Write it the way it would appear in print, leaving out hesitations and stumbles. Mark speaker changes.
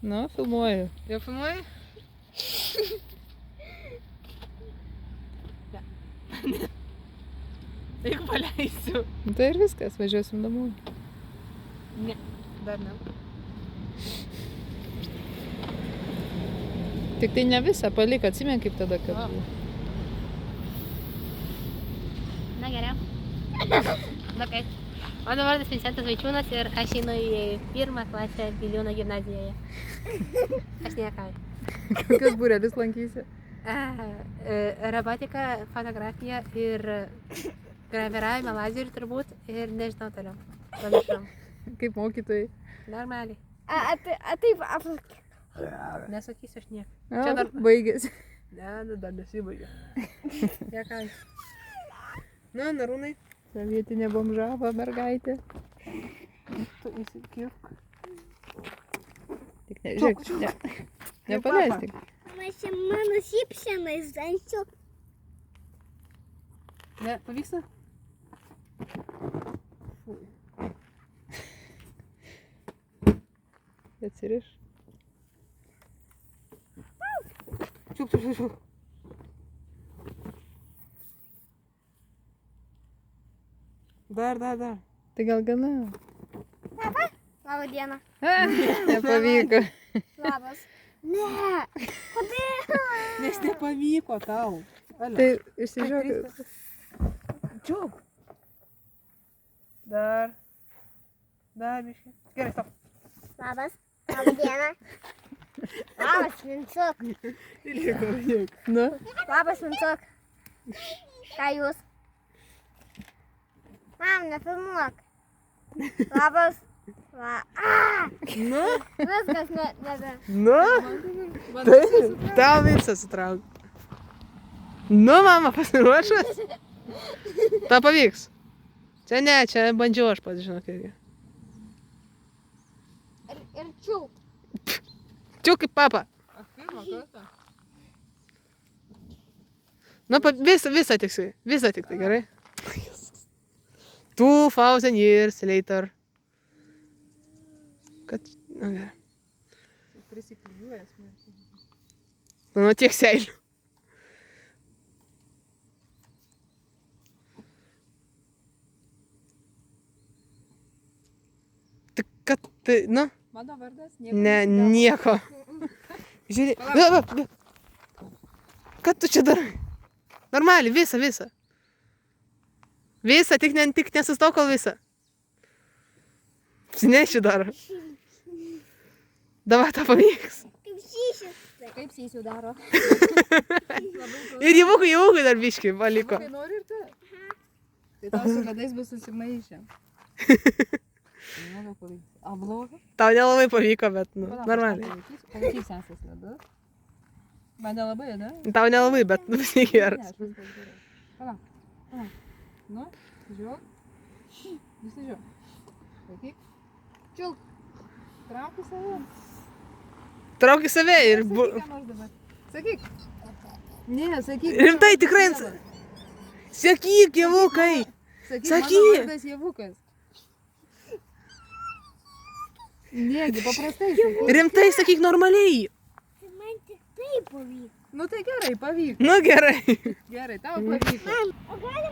Speaker 1: Nu, filmuoju.
Speaker 2: Jau filmuoji? Ne. Jeigu paleisiu.
Speaker 1: Nu, tai ir viskas, važiuosim namo.
Speaker 2: Ne, dar ne.
Speaker 1: Tik tai ne visą palik, atsimeni kaip tada, kad
Speaker 2: Va.
Speaker 1: buvo.
Speaker 3: Na geriau. Na kaip. Mano vardas Vincentas Vaičiūnas ir aš einu į 1 klasę Biliūno gimnazijoje. Aš niekauju.
Speaker 1: Kokius būrelius lankysi?
Speaker 3: Robotika, fotografija ir graviravimą lazerių turbūt ir nežinau toliau. Pamiršom.
Speaker 1: Kaip mokytojai?
Speaker 3: Normaliai.
Speaker 4: Taip,
Speaker 3: Nesakysiu aš nieko.
Speaker 1: Čia
Speaker 3: dar-
Speaker 1: baigėsi.
Speaker 2: Ne, dar nesibaigė. Niekauju. Na, Narūnai,
Speaker 1: Vietinė bomžava mergaitė.
Speaker 2: tu įsikirk.
Speaker 1: Tik nežiūrėk, ne. Nepaleis tik.
Speaker 4: mano šypsena iš dančių.
Speaker 2: Ne, pavyksta?
Speaker 1: Atsiriš.
Speaker 2: Čiuk, čiuk, čiuk, čiuk. Dar.
Speaker 1: Tai gal gana.
Speaker 4: Labą dieną.
Speaker 1: Nepavyko.
Speaker 4: Labas. Ne. Kodėl?
Speaker 2: Nes nepavyko tau.
Speaker 1: Tai išsižiūrėk.
Speaker 2: Čiuk. Dar, biškį. Gerai, stop.
Speaker 4: Labas. Labą dieną. Labas, Vincuk.
Speaker 1: Nu,
Speaker 4: Labas, Vincuk. Ką jūs? Mam, nefilmuok. Labas.
Speaker 2: Nu,
Speaker 4: Viskas, nebe.
Speaker 2: nu. Taip, tau visą sutrauk. Nu, mama, pasiruošus? Ta pavyks. Čia ne, čia bandžiau aš pats, žinok, irgi.
Speaker 4: Ir čiūk.
Speaker 2: Čiuk kaip papa. Nu, visą tiksliai. Visą tik tai, gerai? 2000 years later. Kad, nu, gerai.
Speaker 1: prisiklijuojas.
Speaker 2: Nu, tiek seilių. Tik kad tai, nu,
Speaker 1: Mano vardas?
Speaker 2: ne, nieko. Žiūrėk. Va. Ką tu čia darai? Normaliai, visą. Visą, tik nesustok kol visą. Apsinešiu dar. Davai, tą pavyks.
Speaker 4: Kaip šyšis.
Speaker 3: Kaip sysiu daro?
Speaker 2: Ir javukui dar biškį paliko.
Speaker 1: Kai nori ir tu. Tai tau su ledais bus susimaišę. A bloga?
Speaker 2: Tau nelabai pavyko, bet, nu, normaliai.
Speaker 1: Palaikyk sesės ledus. Man nelabai, ne?
Speaker 2: Tau nelabai, bet, nu, vis tiek geras.
Speaker 1: Palauk. Nu, žiūrėk. Visi žiūrėk. Laikyk. Čiulk. Trauk į save.
Speaker 2: Trauk į save ir...
Speaker 1: Sakyk, ką nors dabar. Sakyk. Ne, sakyk.
Speaker 2: Rimtai, tikrai. Sakyk, javukai.
Speaker 1: Sakyk.
Speaker 2: Sakyk.
Speaker 1: Mano vardas Javukas. Negi, paprastai sakyk.
Speaker 2: Rimtai, sakyk normaliai.
Speaker 4: Man tik taip pavyko.
Speaker 1: Nu tai gerai, pavyko.
Speaker 2: Nu, gerai.
Speaker 1: Gerai, tau pavyko.
Speaker 4: O gali